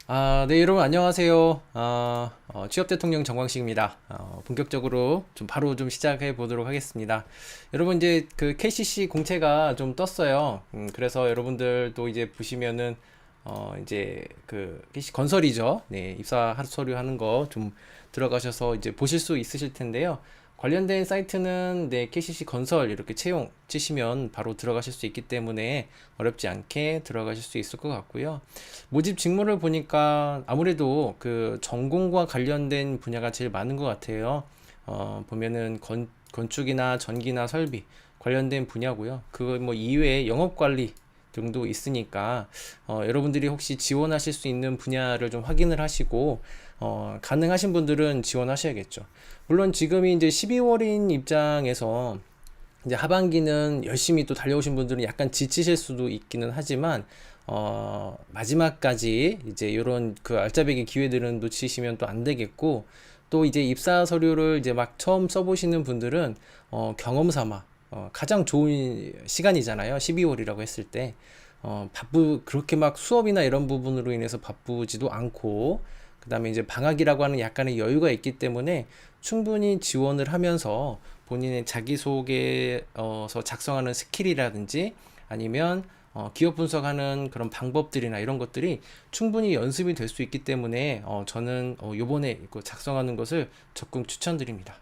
네, 여러분 안녕하세요. 취업 대통령 정광식입니다. 본격적으로 좀 바로 좀 시작해 보도록 하겠습니다. 여러분 이제 그 KCC 공채가 좀 떴어요. 그래서 여러분들도 이제 보시면은 이제 그 KCC 건설이죠. 네, 입사 서류 하는 거 좀 들어가셔서 이제 보실 수 있으실 텐데요. 관련된 사이트는 네, KCC 건설 이렇게 채용 치시면 바로 들어가실 수 있기 때문에 어렵지 않게 들어가실 수 있을 것 같고요. 모집 직무를 보니까 아무래도 그 전공과 관련된 분야가 제일 많은 것 같아요. 보면은 건축이나 전기나 설비 관련된 분야고요. 그거 뭐 이외에 영업관리 등도 있으니까 여러분들이 혹시 지원하실 수 있는 분야를 좀 확인을 하시고 가능하신 분들은 지원하셔야겠죠. 물론 지금이 이제 12월인 입장에서 이제 하반기는 열심히 또 달려오신 분들은 약간 지치실 수도 있기는 하지만 마지막까지 이제 이런 그 알짜배기 기회들은 놓치시면 또 안 되겠고, 또 이제 입사 서류를 이제 막 처음 써보시는 분들은 경험 삼아 가장 좋은 시간이잖아요. 12월이라고 했을 때 그렇게 막 수업이나 이런 부분으로 인해서 바쁘지도 않고, 그 다음에 이제 방학이라고 하는 약간의 여유가 있기 때문에 충분히 지원을 하면서 본인의 자기소개서 작성하는 스킬이라든지 아니면 기업 분석하는 그런 방법들이나 이런 것들이 충분히 연습이 될 수 있기 때문에 저는 요번에 이거 작성하는 것을 적극 추천드립니다.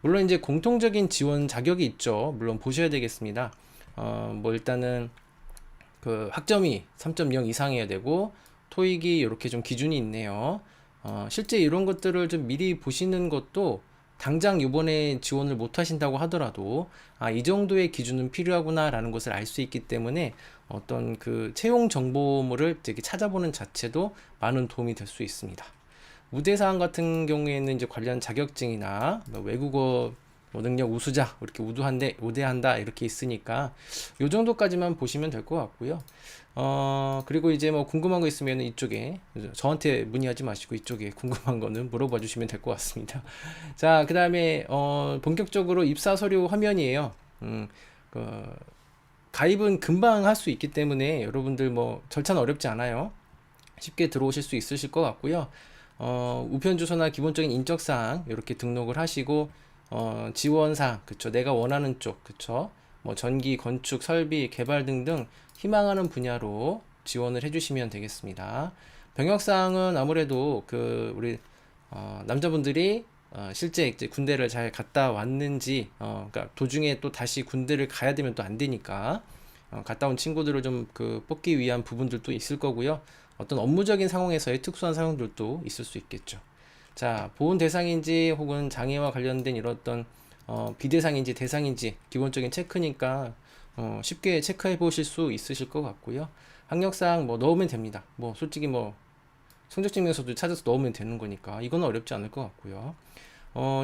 물론 이제 공통적인 지원 자격이 있죠. 물론 보셔야 되겠습니다. 뭐 일단은 그 학점이 3.0 이상이어야 되고 토익이 이렇게 좀 기준이 있네요. 실제 이런 것들을 좀 미리 보시는 것도 당장 이번에 지원을 못 하신다고 하더라도 이 정도의 기준은 필요하구나라는 것을 알 수 있기 때문에 어떤 그 채용 정보물을 되게 찾아보는 자체도 많은 도움이 될 수 있습니다. 우대사항 같은 경우에는 이제 관련 자격증이나 뭐 외국어 뭐 능력 우수자 이렇게 우대한다 이렇게 있으니까 요 정도까지만 보시면 될 것 같고요. 그리고 이제 뭐 궁금한 거 있으면 이쪽에 저한테 문의하지 마시고 이쪽에 궁금한 거는 물어봐 주시면 될 것 같습니다. 자, 그 다음에 본격적으로 입사 서류 화면이에요. 그 가입은 금방 할 수 있기 때문에 여러분들 뭐 절차는 어렵지 않아요. 쉽게 들어오실 수 있으실 것 같고요. 우편 주소나 기본적인 인적사항 이렇게 등록을 하시고 지원사항 그쵸, 내가 원하는 쪽 그쵸, 뭐 전기, 건축, 설비, 개발 등등 희망하는 분야로 지원을 해주시면 되겠습니다. 병역사항은 아무래도 그 우리 남자분들이 실제 이제 군대를 잘 갔다 왔는지, 그러니까 도중에 또 다시 군대를 가야 되면 또 안 되니까 갔다 온 친구들을 좀 그 뽑기 위한 부분들도 있을 거고요. 어떤 업무적인 상황에서의 특수한 사용들도 있을 수 있겠죠. 자, 보훈 대상인지 혹은 장애와 관련된 이런 어떤 비대상인지 대상인지 기본적인 체크니까 쉽게 체크해 보실 수 있으실 것 같고요. 학력상 뭐 넣으면 됩니다. 뭐 솔직히 뭐 성적 증명서도 찾아서 넣으면 되는 거니까 이거는 어렵지 않을 것 같고요.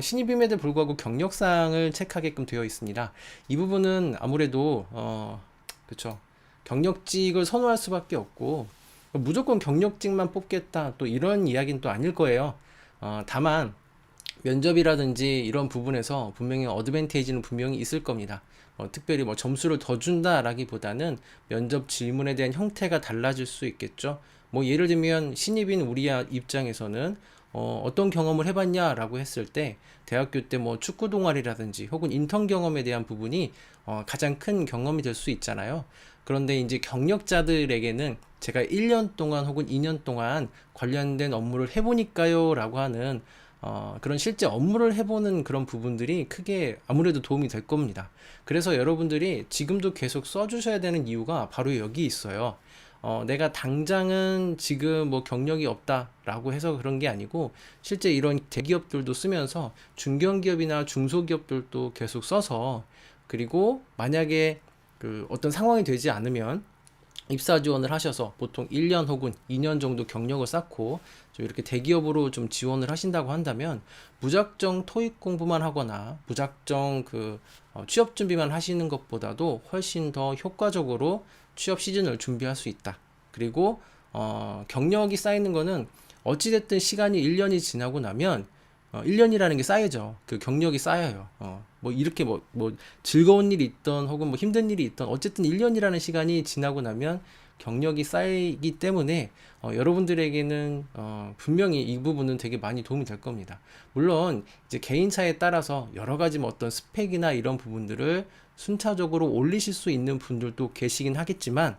신입임에도 불구하고 경력사항을 체크하게끔 되어 있습니다. 이 부분은 아무래도 그쵸, 경력직을 선호할 수밖에 없고 무조건 경력직만 뽑겠다 또 이런 이야기는 또 아닐 거예요. 다만 면접이라든지 이런 부분에서 분명히 어드밴테이지는 분명히 있을 겁니다. 특별히 뭐 점수를 더 준다라기보다는 면접 질문에 대한 형태가 달라질 수 있겠죠. 뭐 예를 들면 신입인 우리 입장에서는 어떤 경험을 해봤냐라고 했을 때 대학교 때 뭐 축구 동아리라든지 혹은 인턴 경험에 대한 부분이 가장 큰 경험이 될 수 있잖아요. 그런데 이제 경력자들에게는 제가 1년 동안 혹은 2년 동안 관련된 업무를 해보니까요 라고 하는 그런 실제 업무를 해보는 그런 부분들이 크게 아무래도 도움이 될 겁니다. 그래서 여러분들이 지금도 계속 써주셔야 되는 이유가 바로 여기 있어요. 내가 당장은 지금 뭐 경력이 없다라고 해서 그런 게 아니고 실제 이런 대기업들도 쓰면서 중견기업이나 중소기업들도 계속 써서, 그리고 만약에 그 어떤 상황이 되지 않으면 입사 지원을 하셔서 보통 1년 혹은 2년 정도 경력을 쌓고 좀 이렇게 대기업으로 좀 지원을 하신다고 한다면 무작정 토익 공부만 하거나 무작정 그 취업 준비만 하시는 것보다도 훨씬 더 효과적으로 취업 시즌을 준비할 수 있다. 그리고 경력이 쌓이는 거는 어찌됐든 시간이 1년이 지나고 나면 1년이라는 게 쌓이죠. 그 경력이 쌓여요. 뭐 이렇게 뭐 즐거운 일이 있던 혹은 뭐 힘든 일이 있던 어쨌든 1년이라는 시간이 지나고 나면 경력이 쌓이기 때문에 여러분들에게는 분명히 이 부분은 되게 많이 도움이 될 겁니다. 물론 이제 개인차에 따라서 여러 가지 뭐 어떤 스펙이나 이런 부분들을 순차적으로 올리실 수 있는 분들도 계시긴 하겠지만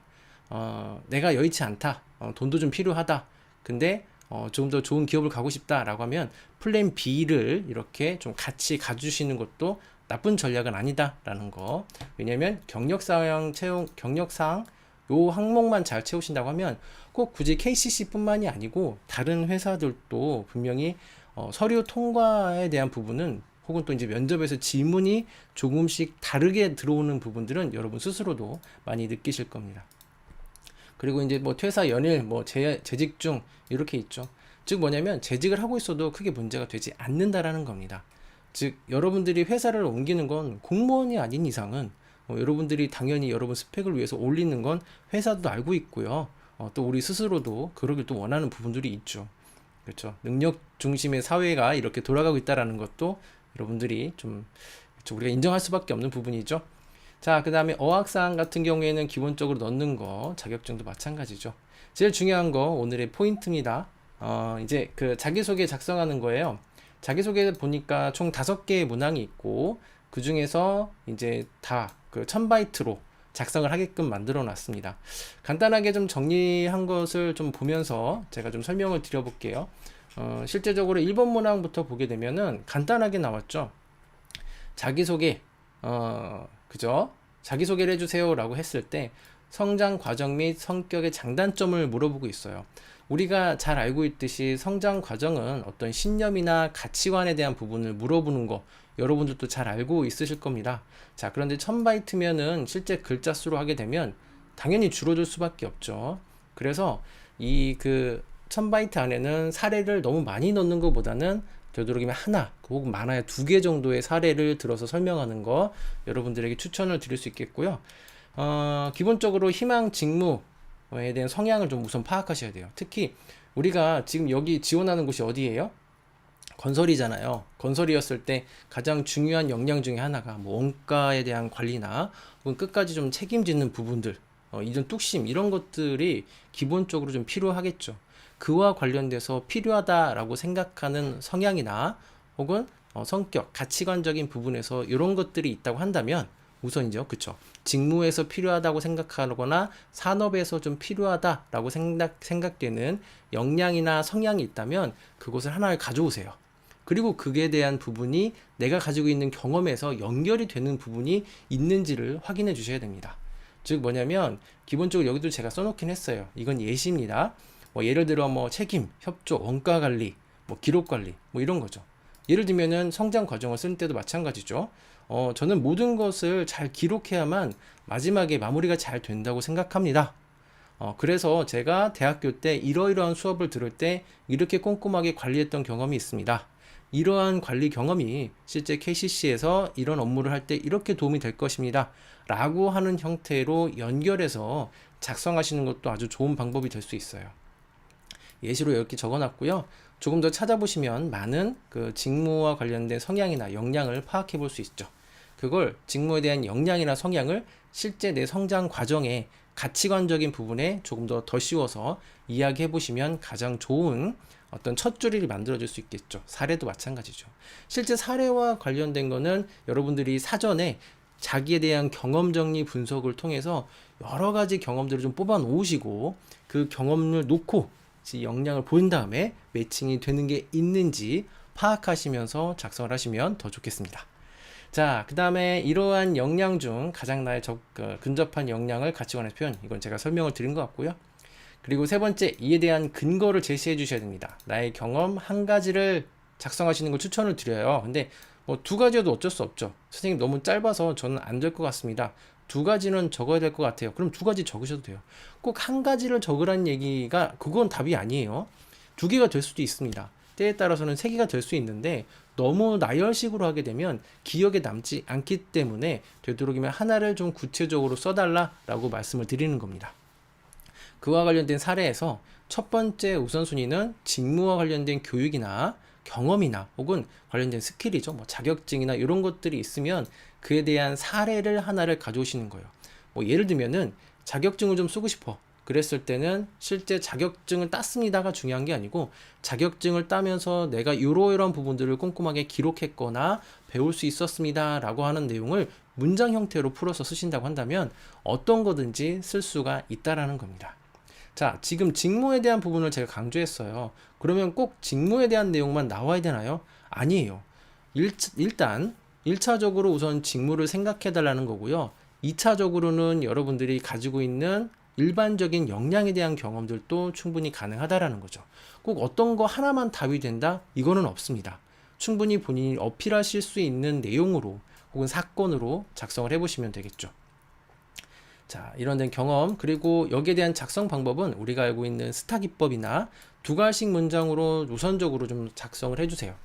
내가 여의치 않다, 돈도 좀 필요하다, 근데 조금 더 좋은 기업을 가고 싶다라고 하면 플랜 B를 이렇게 좀 같이 가주시는 것도 나쁜 전략은 아니다라는 거. 왜냐면 경력상 요 항목만 잘 채우신다고 하면 꼭 굳이 KCC뿐만이 아니고 다른 회사들도 분명히 서류 통과에 대한 부분은 혹은 또 이제 면접에서 질문이 조금씩 다르게 들어오는 부분들은 여러분 스스로도 많이 느끼실 겁니다. 그리고 이제 뭐 퇴사 연일, 뭐 재직 중 이렇게 있죠. 즉 뭐냐면 재직을 하고 있어도 크게 문제가 되지 않는다라는 겁니다. 즉 여러분들이 회사를 옮기는 건 공무원이 아닌 이상은 여러분들이 당연히 여러분 스펙을 위해서 올리는 건 회사도 알고 있고요. 또 우리 스스로도 그러길 또 원하는 부분들이 있죠. 그렇죠. 능력 중심의 사회가 이렇게 돌아가고 있다라는 것도 여러분들이 좀 그렇죠. 우리가 인정할 수밖에 없는 부분이죠. 자, 그 다음에 어학사항 같은 경우에는 기본적으로 넣는 거, 자격증도 마찬가지죠. 제일 중요한 거 오늘의 포인트입니다. 이제 그 자기소개 작성하는 거예요. 자기소개 보니까 총 5개의 문항이 있고 그 중에서 이제 다 그 1000바이트로 작성을 하게끔 만들어 놨습니다. 간단하게 좀 정리한 것을 좀 보면서 제가 좀 설명을 드려 볼게요. 실제적으로 1번 문항부터 보게 되면은 간단하게 나왔죠. 자기소개, 그죠? 자기소개를 해주세요 라고 했을 때 성장 과정 및 성격의 장단점을 물어보고 있어요. 우리가 잘 알고 있듯이 성장 과정은 어떤 신념이나 가치관에 대한 부분을 물어보는 거 여러분들도 잘 알고 있으실 겁니다. 자, 그런데 1000바이트면은 실제 글자 수로 하게 되면 당연히 줄어들 수밖에 없죠. 그래서 이 그 1000바이트 안에는 사례를 너무 많이 넣는 것보다는 되도록이면 하나 혹은 많아야 2개 정도의 사례를 들어서 설명하는 거 여러분들에게 추천을 드릴 수 있겠고요. 기본적으로 희망 직무에 대한 성향을 좀 우선 파악하셔야 돼요. 특히 우리가 지금 여기 지원하는 곳이 어디예요? 건설이잖아요. 건설이었을 때 가장 중요한 역량 중에 하나가 뭐 원가에 대한 관리나 혹은 끝까지 좀 책임지는 부분들, 이런 뚝심 이런 것들이 기본적으로 좀 필요하겠죠. 그와 관련돼서 필요하다라고 생각하는 성향이나 혹은 성격, 가치관적인 부분에서 이런 것들이 있다고 한다면 우선이죠. 그쵸? 직무에서 필요하다고 생각하거나 산업에서 좀 필요하다라고 생각되는 역량이나 성향이 있다면 그것을 하나를 가져오세요. 그리고 그에 대한 부분이 내가 가지고 있는 경험에서 연결이 되는 부분이 있는지를 확인해 주셔야 됩니다. 즉 뭐냐면 기본적으로 여기도 제가 써놓긴 했어요. 이건 예시입니다. 뭐 예를 들어 뭐 책임, 협조, 원가 관리, 뭐 기록 관리, 뭐 이런 거죠. 예를 들면은 성장 과정을 쓸 때도 마찬가지죠. 저는 모든 것을 잘 기록해야만 마지막에 마무리가 잘 된다고 생각합니다. 그래서 제가 대학교 때 이러이러한 수업을 들을 때 이렇게 꼼꼼하게 관리했던 경험이 있습니다. 이러한 관리 경험이 실제 KCC에서 이런 업무를 할 때 이렇게 도움이 될 것입니다. 라고 하는 형태로 연결해서 작성하시는 것도 아주 좋은 방법이 될 수 있어요. 예시로 이렇게 적어놨고요. 조금 더 찾아보시면 많은 그 직무와 관련된 성향이나 역량을 파악해 볼 수 있죠. 그걸 직무에 대한 역량이나 성향을 실제 내 성장 과정에 가치관적인 부분에 조금 더 씌워서 이야기해 보시면 가장 좋은 어떤 첫 줄을 만들어 줄 수 있겠죠. 사례도 마찬가지죠. 실제 사례와 관련된 거는 여러분들이 사전에 자기에 대한 경험 정리 분석을 통해서 여러 가지 경험들을 좀 뽑아 놓으시고 그 경험을 놓고 역량을 본 다음에 매칭이 되는 게 있는지 파악하시면서 작성을 하시면 더 좋겠습니다. 자, 그 다음에 이러한 역량 중 가장 나의 근접한 역량을 가치관에서 표현, 이건 제가 설명을 드린 것 같고요. 그리고 세 번째, 이에 대한 근거를 제시해 주셔야 됩니다. 나의 경험 한 가지를 작성하시는 걸 추천을 드려요. 근데 뭐 2가지여도 어쩔 수 없죠. 선생님 너무 짧아서 저는 안 될 것 같습니다. 2가지는 적어야 될 것 같아요. 그럼 2가지 적으셔도 돼요. 꼭 1가지를 적으라는 얘기가 그건 답이 아니에요. 2개가 될 수도 있습니다. 때에 따라서는 3개가 될 수 있는데 너무 나열식으로 하게 되면 기억에 남지 않기 때문에 되도록이면 하나를 좀 구체적으로 써달라라고 말씀을 드리는 겁니다. 그와 관련된 사례에서 첫 번째 우선순위는 직무와 관련된 교육이나 경험이나 혹은 관련된 스킬이죠. 뭐 자격증이나 이런 것들이 있으면 그에 대한 사례를 하나를 가져오시는 거예요. 뭐 예를 들면은 자격증을 좀 쓰고 싶어. 그랬을 때는 실제 자격증을 땄습니다가 중요한 게 아니고 자격증을 따면서 내가 이러이러한 부분들을 꼼꼼하게 기록했거나 배울 수 있었습니다 라고 하는 내용을 문장 형태로 풀어서 쓰신다고 한다면 어떤 거든지 쓸 수가 있다라는 겁니다. 자, 지금 직무에 대한 부분을 제가 강조했어요. 그러면 꼭 직무에 대한 내용만 나와야 되나요? 아니에요. 일단 1차적으로 우선 직무를 생각해 달라는 거고요. 2차적으로는 여러분들이 가지고 있는 일반적인 역량에 대한 경험들도 충분히 가능하다라는 거죠. 꼭 어떤 거 하나만 답이 된다? 이거는 없습니다. 충분히 본인이 어필하실 수 있는 내용으로 혹은 사건으로 작성을 해보시면 되겠죠. 자, 이런 된 경험, 그리고 여기에 대한 작성 방법은 우리가 알고 있는 스타 기법이나 두 가지 문장으로 우선적으로 좀 작성을 해주세요.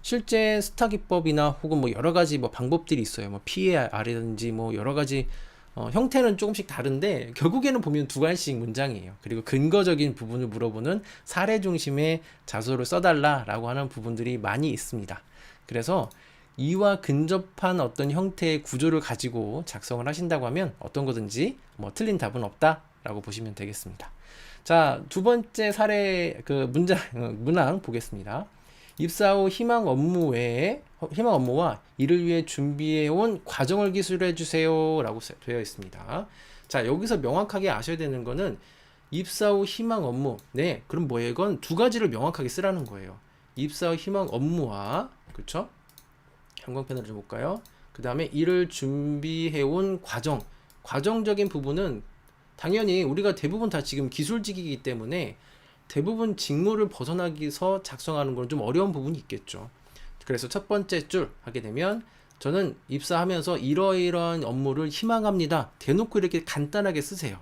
실제 스타 기법이나 혹은 뭐 여러 가지 뭐 방법들이 있어요. 뭐 PAR이든지 뭐 여러 가지 형태는 조금씩 다른데 결국에는 보면 두 가지씩 문장이에요. 그리고 근거적인 부분을 물어보는 사례 중심의 자소를 써달라라고 하는 부분들이 많이 있습니다. 그래서 이와 근접한 어떤 형태의 구조를 가지고 작성을 하신다고 하면 어떤 거든지 뭐 틀린 답은 없다라고 보시면 되겠습니다. 자, 두 번째 사례 그 문항 보겠습니다. 입사 후 희망 업무와 이를 위해 준비해온 과정을 기술해 주세요 라고 되어 있습니다. 자, 여기서 명확하게 아셔야 되는 거는 입사 후 희망 업무, 네, 그럼 뭐예요? 이건 두 가지를 명확하게 쓰라는 거예요. 입사 후 희망 업무와, 그쵸? 형광펜으로 좀 볼까요? 그 다음에 이를 준비해온 과정적인 부분은 당연히 우리가 대부분 다 지금 기술직이기 때문에 대부분 직무를 벗어나기서 작성하는 건 좀 어려운 부분이 있겠죠. 그래서 첫 번째 줄 하게 되면 저는 입사하면서 이러이러한 업무를 희망합니다. 대놓고 이렇게 간단하게 쓰세요.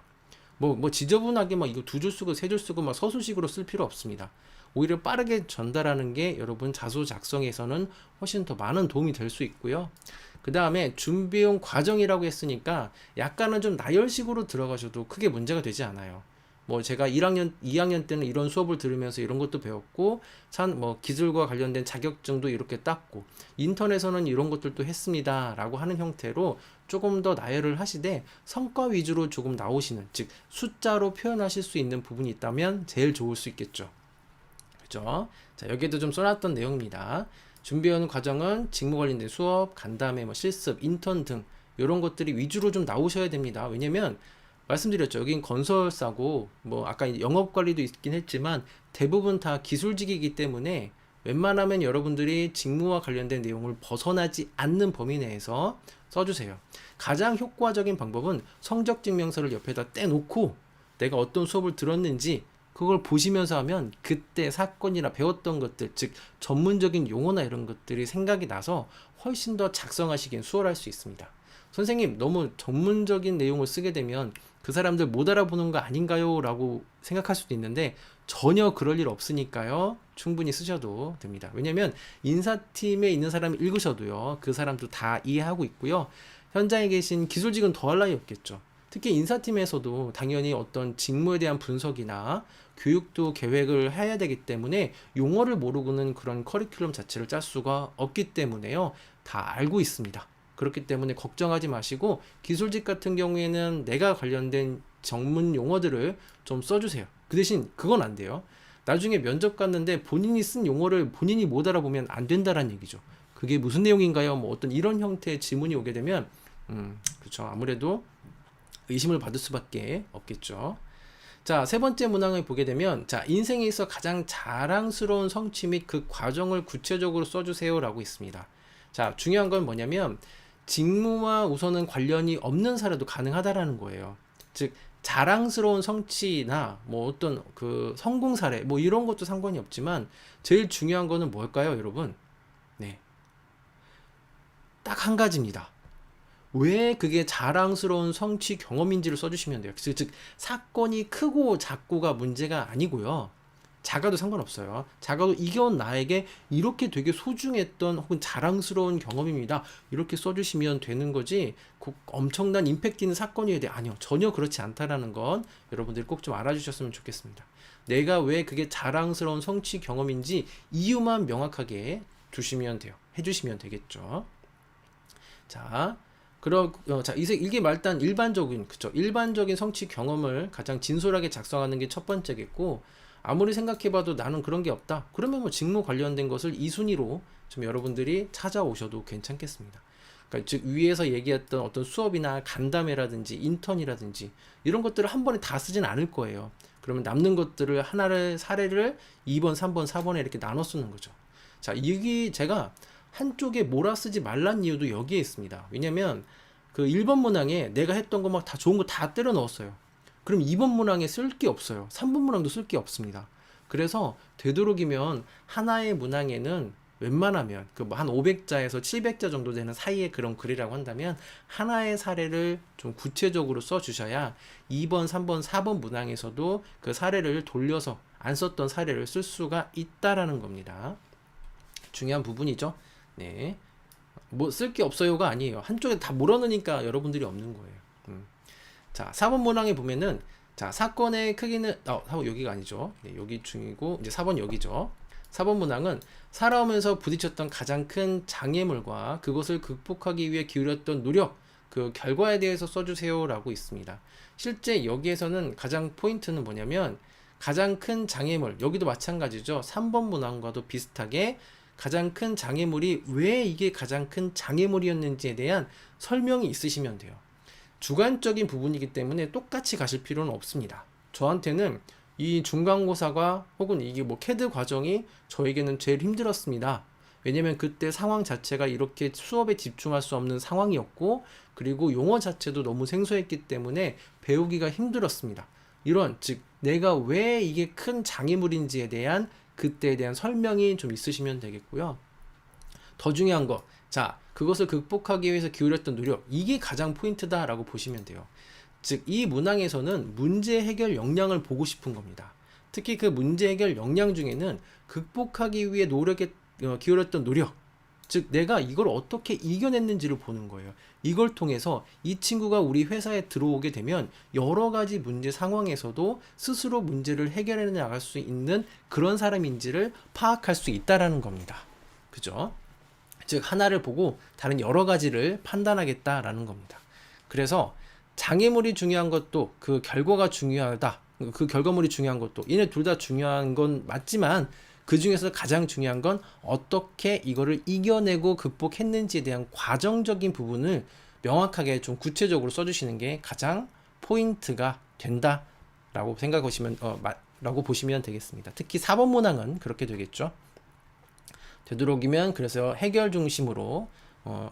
뭐 지저분하게 막 이거 두 줄 쓰고 세 줄 쓰고 막 서술식으로 쓸 필요 없습니다. 오히려 빠르게 전달하는 게 여러분 자소 작성에서는 훨씬 더 많은 도움이 될 수 있고요. 그 다음에 준비용 과정이라고 했으니까 약간은 좀 나열식으로 들어가셔도 크게 문제가 되지 않아요. 뭐 제가 2학년 때는 이런 수업을 들으면서 이런 것도 배웠고, 뭐 기술과 관련된 자격증도 이렇게 땄고, 인턴에서는 이런 것들도 했습니다 라고 하는 형태로 조금 더 나열을 하시되 성과 위주로 조금 나오시는, 즉 숫자로 표현하실 수 있는 부분이 있다면 제일 좋을 수 있겠죠. 그죠? 자, 여기에도 좀 써놨던 내용입니다. 준비하는 과정은 직무 관련된 수업, 간담회, 뭐 실습, 인턴 등 이런 것들이 위주로 좀 나오셔야 됩니다. 왜냐면 말씀드렸죠. 여긴 건설사고 뭐 아까 영업관리도 있긴 했지만 대부분 다 기술직이기 때문에 웬만하면 여러분들이 직무와 관련된 내용을 벗어나지 않는 범위 내에서 써주세요. 가장 효과적인 방법은 성적 증명서를 옆에다 떼놓고 내가 어떤 수업을 들었는지 그걸 보시면서 하면 그때 사건이나 배웠던 것들, 즉 전문적인 용어나 이런 것들이 생각이 나서 훨씬 더 작성하시기엔 수월할 수 있습니다. 선생님, 너무 전문적인 내용을 쓰게 되면 그 사람들 못 알아보는 거 아닌가요? 라고 생각할 수도 있는데 전혀 그럴 일 없으니까요. 충분히 쓰셔도 됩니다. 왜냐면 인사팀에 있는 사람이 읽으셔도요. 그 사람도 다 이해하고 있고요. 현장에 계신 기술직은 더할 나위 없겠죠. 특히 인사팀에서도 당연히 어떤 직무에 대한 분석이나 교육도 계획을 해야 되기 때문에 용어를 모르고는 그런 커리큘럼 자체를 짤 수가 없기 때문에요. 다 알고 있습니다. 그렇기 때문에 걱정하지 마시고 기술직 같은 경우에는 내가 관련된 전문 용어들을 좀 써주세요. 그 대신 그건 안 돼요. 나중에 면접 갔는데 본인이 쓴 용어를 본인이 못 알아보면 안 된다는 얘기죠. 그게 무슨 내용인가요? 뭐 어떤 이런 형태의 질문이 오게 되면 그렇죠. 아무래도 의심을 받을 수밖에 없겠죠. 자, 세 번째 문항을 보게 되면 자, 인생에 있어 가장 자랑스러운 성취 및 그 과정을 구체적으로 써주세요 라고 있습니다. 자, 중요한 건 뭐냐면 직무와 우선은 관련이 없는 사례도 가능하다라는 거예요. 즉 자랑스러운 성취나 뭐 어떤 그 성공 사례 뭐 이런 것도 상관이 없지만 제일 중요한 거는 뭘까요, 여러분? 네, 딱 한 가지입니다. 왜 그게 자랑스러운 성취 경험인지를 써주시면 돼요. 즉 사건이 크고 작고가 문제가 아니고요. 작아도 상관없어요. 작아도 이겨온 나에게 이렇게 되게 소중했던 혹은 자랑스러운 경험입니다. 이렇게 써주시면 되는 거지 꼭 엄청난 임팩트 있는 사건이어야 돼. 아니요. 전혀 그렇지 않다라는 건 여러분들이 꼭 좀 알아주셨으면 좋겠습니다. 내가 왜 그게 자랑스러운 성취 경험인지 이유만 명확하게 해주시면 되겠죠. 자, 자, 이게 말단 일반적인, 그쵸. 일반적인 성취 경험을 가장 진솔하게 작성하는 게 첫 번째겠고, 아무리 생각해봐도 나는 그런 게 없다. 그러면 뭐 직무 관련된 것을 이 순위로 좀 여러분들이 찾아오셔도 괜찮겠습니다. 그러니까 즉 위에서 얘기했던 어떤 수업이나 간담회라든지 인턴이라든지 이런 것들을 한 번에 다 쓰진 않을 거예요. 그러면 남는 것들을 하나를 사례를 2번, 3번, 4번에 이렇게 나눠 쓰는 거죠. 자, 이게 제가 한쪽에 몰아쓰지 말란 이유도 여기에 있습니다. 왜냐면 그 1번 문항에 내가 했던 거 막 다 좋은 거 다 때려 넣었어요. 그럼 2번 문항에 쓸 게 없어요. 3번 문항도 쓸 게 없습니다. 그래서 되도록이면 하나의 문항에는 웬만하면 그 한 500자에서 700자 정도 되는 사이의 그런 글이라고 한다면 하나의 사례를 좀 구체적으로 써 주셔야 2번, 3번, 4번 문항에서도 그 사례를 돌려서 안 썼던 사례를 쓸 수가 있다라는 겁니다. 중요한 부분이죠. 네. 뭐 쓸 게 없어요가 아니에요. 한쪽에 다 몰아넣으니까 여러분들이 없는 거예요. 자, 4번 문항에 보면은 자, 사건의 크기는 4번 여기가 아니죠. 네, 여기 중이고 이제 4번 여기죠. 4번 문항은 살아오면서 부딪혔던 가장 큰 장애물과 그것을 극복하기 위해 기울였던 노력, 그 결과에 대해서 써주세요라고 있습니다. 실제 여기에서는 가장 포인트는 뭐냐면 가장 큰 장애물, 여기도 마찬가지죠. 3번 문항과도 비슷하게 가장 큰 장애물이 왜 이게 가장 큰 장애물이었는지에 대한 설명이 있으시면 돼요. 주관적인 부분이기 때문에 똑같이 가실 필요는 없습니다. 저한테는 이 중간고사가 혹은 이게 뭐 캐드 과정이 저에게는 제일 힘들었습니다. 왜냐면 그때 상황 자체가 이렇게 수업에 집중할 수 없는 상황이었고, 그리고 용어 자체도 너무 생소했기 때문에 배우기가 힘들었습니다. 이런, 즉 내가 왜 이게 큰 장애물인지에 대한 그때에 대한 설명이 좀 있으시면 되겠고요. 더 중요한 거, 자, 그것을 극복하기 위해서 기울였던 노력, 이게 가장 포인트다라고 보시면 돼요. 즉, 이 문항에서는 문제 해결 역량을 보고 싶은 겁니다. 특히 그 문제 해결 역량 중에는 극복하기 위해 노력에 기울였던 노력, 즉 내가 이걸 어떻게 이겨냈는지를 보는 거예요. 이걸 통해서 이 친구가 우리 회사에 들어오게 되면 여러 가지 문제 상황에서도 스스로 문제를 해결해 나갈 수 있는 그런 사람인지를 파악할 수 있다라는 겁니다. 그죠? 즉 하나를 보고 다른 여러 가지를 판단하겠다라는 겁니다. 그래서 장애물이 중요한 것도 그 결과가 중요하다. 그 결과물이 중요한 것도, 얘네 둘 다 중요한 건 맞지만 그 중에서 가장 중요한 건 어떻게 이거를 이겨내고 극복했는지에 대한 과정적인 부분을 명확하게 좀 구체적으로 써주시는 게 가장 포인트가 된다라고 생각하시면 라고 보시면 되겠습니다. 특히 4번 문항은 그렇게 되겠죠. 되도록이면 그래서 해결 중심으로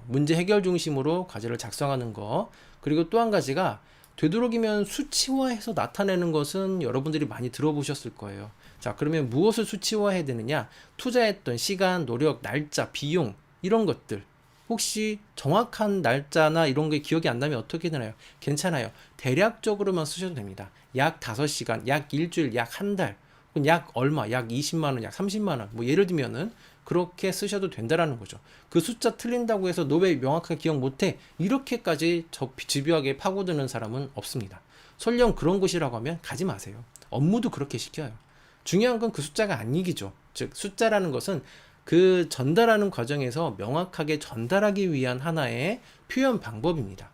문제 해결 중심으로 과제를 작성하는 거, 그리고 또 한 가지가 되도록이면 수치화해서 나타내는 것은 여러분들이 많이 들어보셨을 거예요. 자, 그러면 무엇을 수치화해야 되느냐? 투자했던 시간, 노력, 날짜, 비용, 이런 것들. 혹시 정확한 날짜나 이런 게 기억이 안 나면 어떻게 되나요? 괜찮아요. 대략적으로만 쓰셔도 됩니다. 약 5시간, 약 일주일, 약 한 달, 약 얼마, 약 20만원, 약 30만원, 뭐 예를 들면은 그렇게 쓰셔도 된다라는 거죠. 그 숫자 틀린다고 해서 너 왜 명확하게 기억 못해? 이렇게까지 집요하게 파고드는 사람은 없습니다. 설령 그런 곳이라고 하면 가지 마세요. 업무도 그렇게 시켜요. 중요한 건 그 숫자가 아니기죠. 즉 숫자라는 것은 그 전달하는 과정에서 명확하게 전달하기 위한 하나의 표현 방법입니다.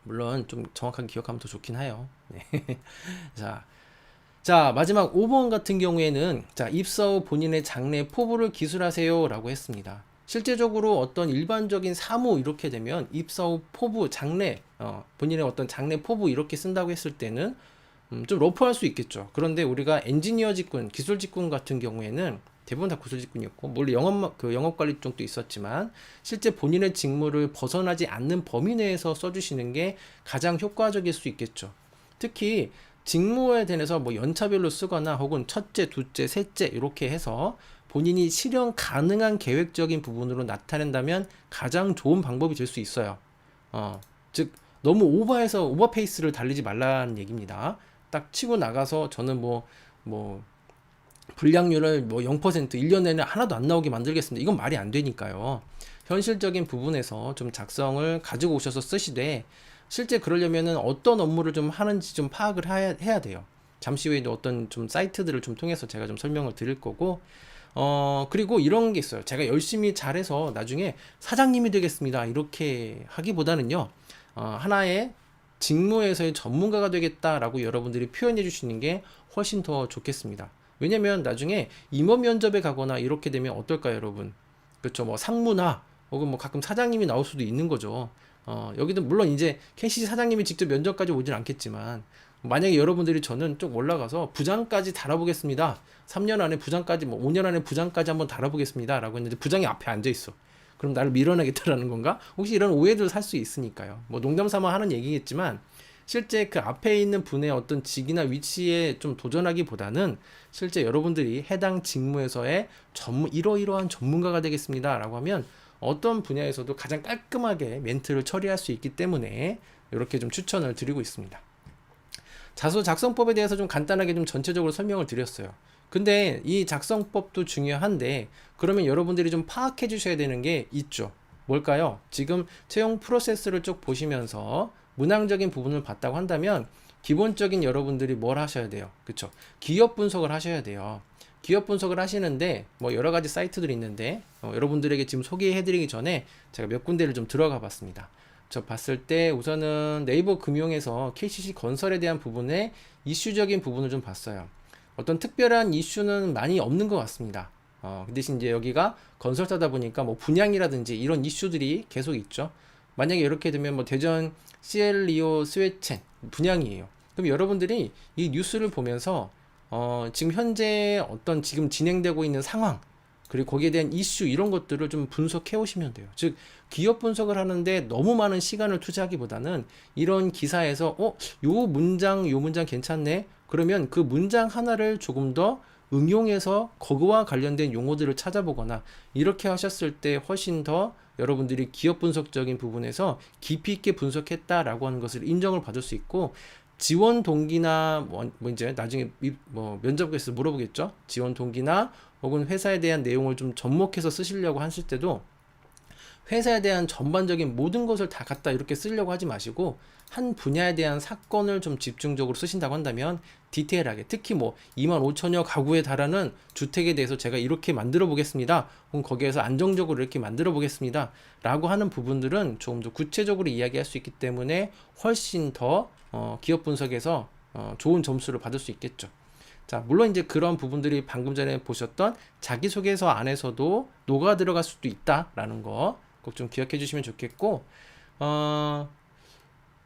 물론 좀 정확하게 기억하면 더 좋긴 해요. 네. 자, 마지막 5번 같은 경우에는 자, 입사 후 본인의 장래 포부를 기술하세요 라고 했습니다. 실제적으로 어떤 일반적인 사무 이렇게 되면 입사 후 포부, 장래, 본인의 어떤 장래 포부 이렇게 쓴다고 했을 때는 좀 러프할 수 있겠죠. 그런데 우리가 엔지니어 직군, 기술 직군 같은 경우에는 대부분 다 기술 직군이었고, 물론 영업 관리 쪽도 있었지만 실제 본인의 직무를 벗어나지 않는 범위 내에서 써주시는 게 가장 효과적일 수 있겠죠. 특히 직무에 대해서 뭐 연차별로 쓰거나 혹은 첫째, 둘째, 셋째 이렇게 해서 본인이 실현 가능한 계획적인 부분으로 나타낸다면 가장 좋은 방법이 될 수 있어요. 즉 너무 오버페이스를 달리지 말라는 얘기입니다. 딱 치고 나가서 저는 뭐 불량률을 뭐 0%, 1년 내내 하나도 안 나오게 만들겠습니다. 이건 말이 안 되니까요. 현실적인 부분에서 좀 작성을 가지고 오셔서 쓰시되, 실제 그러려면은 어떤 업무를 좀 하는지 좀 파악을 해야 돼요. 잠시 후에도 어떤 좀 사이트들을 좀 통해서 제가 좀 설명을 드릴 거고, 그리고 이런 게 있어요. 제가 열심히 잘해서 나중에 사장님이 되겠습니다. 이렇게 하기보다는요, 하나의 직무에서의 전문가가 되겠다라고 여러분들이 표현해 주시는 게 훨씬 더 좋겠습니다. 왜냐면 나중에 임원 면접에 가거나 이렇게 되면 어떨까요, 여러분? 그렇죠. 뭐 상무나 혹은 뭐 가끔 사장님이 나올 수도 있는 거죠. 여기도 물론 이제 KCC 사장님이 직접 면접까지 오진 않겠지만 만약에 여러분들이 저는 좀 올라가서 부장까지 달아보겠습니다. 3년 안에 부장까지 뭐 5년 안에 부장까지 한번 달아보겠습니다. 라고 했는데 부장이 앞에 앉아 있어. 그럼 나를 밀어내겠다라는 건가? 혹시 이런 오해도 살 수 있으니까요. 뭐 농담 삼아 하는 얘기겠지만 실제 그 앞에 있는 분의 어떤 직이나 위치에 좀 도전하기보다는 실제 여러분들이 해당 직무에서의 이러이러한 전문가가 되겠습니다. 라고 하면 어떤 분야에서도 가장 깔끔하게 멘트를 처리할 수 있기 때문에 이렇게 좀 추천을 드리고 있습니다. 자소 작성법에 대해서 좀 간단하게 좀 전체적으로 설명을 드렸어요. 근데 이 작성법도 중요한데 그러면 여러분들이 좀 파악해 주셔야 되는 게 있죠. 뭘까요? 지금 채용 프로세스를 쭉 보시면서 문항적인 부분을 봤다고 한다면 기본적인 여러분들이 뭘 하셔야 돼요? 그쵸? 기업 분석을 하셔야 돼요. 기업 분석을 하시는데 뭐 여러 가지 사이트들이 있는데 여러분들에게 지금 소개해 드리기 전에 제가 몇 군데를 좀 들어가 봤습니다. 저 봤을 때 우선은 네이버 금융에서 KCC 건설에 대한 부분에 이슈적인 부분을 좀 봤어요. 어떤 특별한 이슈는 많이 없는 것 같습니다. 그 대신 이제 여기가 건설사다 보니까 뭐 분양이라든지 이런 이슈들이 계속 있죠. 만약에 이렇게 되면 뭐 대전 CL리오 스웨첸 분양이에요. 그럼 여러분들이 이 뉴스를 보면서 지금 현재 어떤 지금 진행되고 있는 상황 그리고 거기에 대한 이슈 이런 것들을 좀 분석해 오시면 돼요. 즉 기업 분석을 하는데 너무 많은 시간을 투자하기보다는 이런 기사에서 요 문장 괜찮네. 그러면 그 문장 하나를 조금 더 응용해서 그거와 관련된 용어들을 찾아보거나 이렇게 하셨을 때 훨씬 더 여러분들이 기업 분석적인 부분에서 깊이 있게 분석했다라고 하는 것을 인정을 받을 수 있고 지원 동기나 뭐 이제 나중에 뭐 면접에서 물어보겠죠. 지원 동기나 혹은 회사에 대한 내용을 좀 접목해서 쓰시려고 하실 때도 회사에 대한 전반적인 모든 것을 다 갖다 이렇게 쓰려고 하지 마시고 한 분야에 대한 사건을 좀 집중적으로 쓰신다고 한다면 디테일하게 특히 뭐 2만 5천여 가구에 달하는 주택에 대해서 제가 이렇게 만들어 보겠습니다. 혹은 거기에서 안정적으로 이렇게 만들어 보겠습니다. 라고 하는 부분들은 조금 더 구체적으로 이야기할 수 있기 때문에 훨씬 더 기업 분석에서 좋은 점수를 받을 수 있겠죠. 자, 물론 이제 그런 부분들이 방금 전에 보셨던 자기소개서 안에서도 녹아 들어갈 수도 있다라는 거 꼭 좀 기억해 주시면 좋겠고,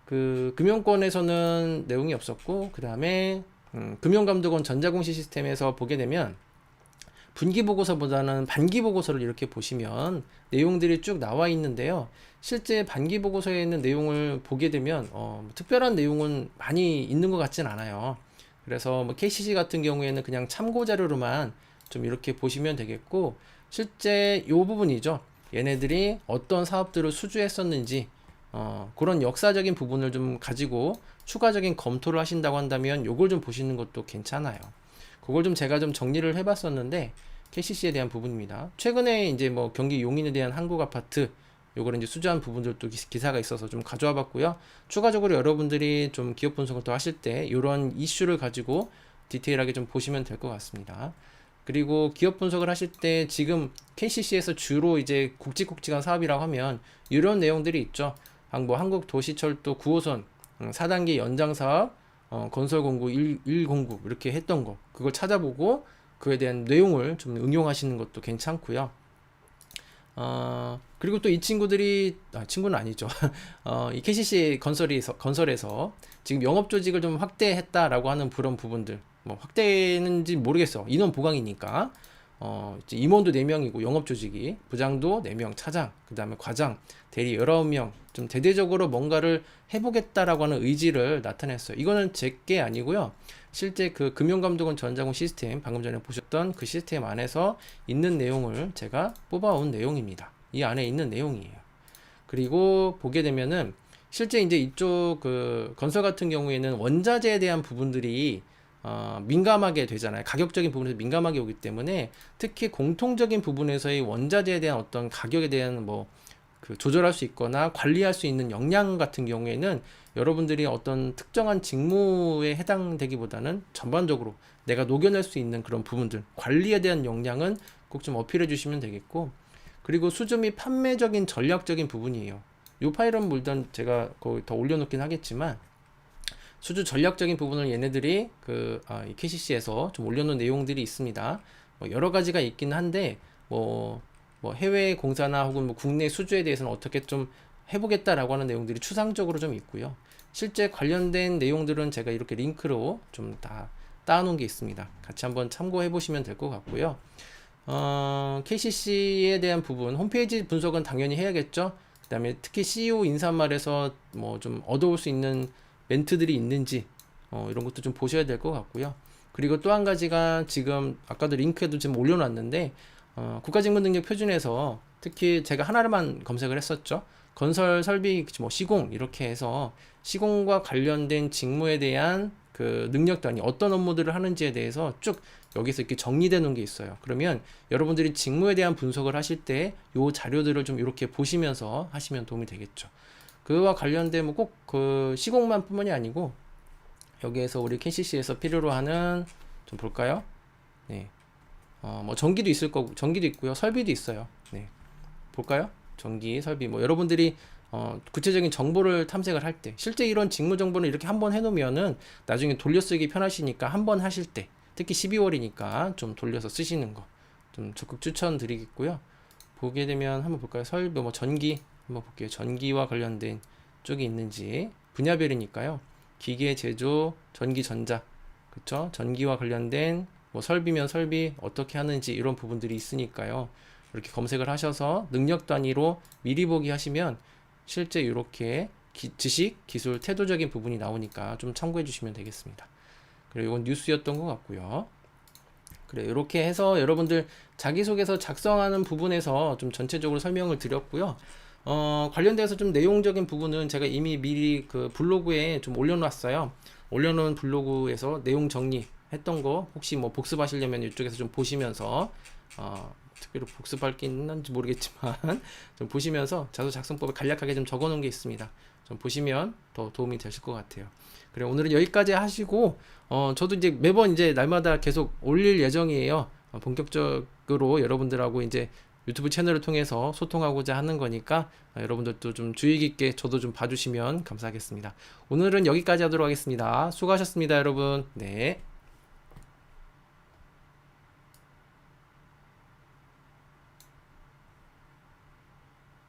그 금융권에서는 내용이 없었고, 그 다음에 금융감독원 전자공시 시스템에서 보게 되면 분기 보고서보다는 반기 보고서를 이렇게 보시면 내용들이 쭉 나와 있는데요. 실제 반기 보고서에 있는 내용을 보게 되면 특별한 내용은 많이 있는 것 같진 않아요. 그래서 뭐 KCC 같은 경우에는 그냥 참고 자료로만 좀 이렇게 보시면 되겠고 실제 요 부분이죠. 얘네들이 어떤 사업들을 수주했었는지 그런 역사적인 부분을 좀 가지고 추가적인 검토를 하신다고 한다면 요걸 좀 보시는 것도 괜찮아요. 그걸 좀 제가 좀 정리를 해봤었는데 KCC에 대한 부분입니다. 최근에 이제 뭐 경기 용인에 대한 한국 아파트 요거를 이제 수주한 부분들도 기사가 있어서 좀 가져와 봤고요. 추가적으로 여러분들이 좀 기업 분석을 더 하실 때 이런 이슈를 가지고 디테일하게 좀 보시면 될 것 같습니다. 그리고 기업 분석을 하실 때 지금 KCC에서 주로 이제 굵직굵직한 사업이라고 하면 이런 내용들이 있죠. 뭐 한국도시철도 9호선 4단계 연장 사업 건설 공고 1공급 이렇게 했던 거 그걸 찾아보고 그에 대한 내용을 좀 응용하시는 것도 괜찮고요. 그리고 또 이 친구들이 친구는 아니죠. 이 KCC 건설에서 지금 영업 조직을 좀 확대했다라고 하는 그런 부분들 뭐 확대는지 모르겠어. 인원 보강이니까 이제 임원도 4명이고 영업 조직이 부장도 4명, 차장, 그 다음에 과장, 대리 19명 좀 대대적으로 뭔가를 해보겠다라고 하는 의지를 나타냈어요. 이거는 제게 아니고요. 실제 그 금융감독원 전자공 시스템 방금 전에 보셨던 그 시스템 안에서 있는 내용을 제가 뽑아온 내용입니다. 이 안에 있는 내용이에요. 그리고 보게 되면은 실제 이제 이쪽 그 건설 같은 경우에는 원자재에 대한 부분들이 민감하게 되잖아요. 가격적인 부분에서 민감하게 오기 때문에 특히 공통적인 부분에서의 원자재에 대한 어떤 가격에 대한 뭐 그 조절할 수 있거나 관리할 수 있는 역량 같은 경우에는 여러분들이 어떤 특정한 직무에 해당되기보다는 전반적으로 내가 녹여낼 수 있는 그런 부분들, 관리에 대한 역량은 꼭 좀 어필해 주시면 되겠고, 그리고 수주 및 판매적인 전략적인 부분이에요. 이 파일은 물론 제가 거기 더 올려놓긴 하겠지만, 수주 전략적인 부분을 얘네들이 이 KCC에서 좀 올려놓은 내용들이 있습니다. 뭐 여러 가지가 있긴 한데, 뭐 해외 공사나 혹은 뭐 국내 수주에 대해서는 어떻게 좀 해보겠다라고 하는 내용들이 추상적으로 좀 있고요. 실제 관련된 내용들은 제가 이렇게 링크로 좀 다 따놓은 게 있습니다. 같이 한번 참고해 보시면 될 것 같고요. KCC에 대한 부분, 홈페이지 분석은 당연히 해야겠죠. 그 다음에 특히 CEO 인사말에서 뭐 좀 얻어올 수 있는 멘트들이 있는지, 이런 것도 좀 보셔야 될 것 같고요. 그리고 또 한 가지가 지금 아까도 링크에도 지금 올려놨는데, 국가직무능력표준에서 특히 제가 하나만 검색을 했었죠. 건설 설비 뭐 시공 이렇게 해서 시공과 관련된 직무에 대한 그 능력 단위, 어떤 업무들을 하는지에 대해서 쭉 여기서 이렇게 정리되어 놓은 게 있어요. 그러면 여러분들이 직무에 대한 분석을 하실 때 이 자료들을 좀 이렇게 보시면서 하시면 도움이 되겠죠. 그와 관련된 뭐 꼭 그 시공만 뿐만이 아니고, 여기에서 우리 KCC에서 필요로 하는, 좀 볼까요? 네. 뭐 전기도 있을 거고, 전기도 있고요. 설비도 있어요. 네. 볼까요? 전기, 설비, 뭐 여러분들이 구체적인 정보를 탐색을 할 때, 실제 이런 직무 정보는 이렇게 한번 해놓으면은 나중에 돌려쓰기 편하시니까 한번 하실 때, 특히 12월이니까 좀 돌려서 쓰시는 거 좀 적극 추천드리겠고요. 보게 되면 한번 볼까요? 설비, 뭐 전기 한번 볼게요. 전기와 관련된 쪽이 있는지, 분야별이니까요. 기계 제조, 전기, 전자, 그쵸? 전기와 관련된 뭐 설비면 설비 어떻게 하는지 이런 부분들이 있으니까요. 이렇게 검색을 하셔서 능력 단위로 미리 보기 하시면 실제 이렇게 지식, 기술, 태도적인 부분이 나오니까 좀 참고해 주시면 되겠습니다. 그리고 이건 뉴스였던 것 같고요. 그래, 이렇게 해서 여러분들 자기소개서 작성하는 부분에서 좀 전체적으로 설명을 드렸고요. 관련돼서 좀 내용적인 부분은 제가 이미 미리 그 블로그에 좀 올려놨어요. 올려놓은 블로그에서 내용 정리했던 거 혹시 뭐 복습하시려면 이쪽에서 좀 보시면서, 특별히 복습할 게 있는지 모르겠지만 좀 보시면서 자소 작성법을 간략하게 좀 적어 놓은 게 있습니다. 좀 보시면 더 도움이 되실 것 같아요. 그래, 오늘은 여기까지 하시고, 저도 이제 매번 이제 날마다 계속 올릴 예정이에요. 본격적으로 여러분들하고 이제 유튜브 채널을 통해서 소통하고자 하는 거니까, 여러분들도 좀 주의 깊게 저도 좀 봐주시면 감사하겠습니다. 오늘은 여기까지 하도록 하겠습니다. 수고하셨습니다, 여러분. 네.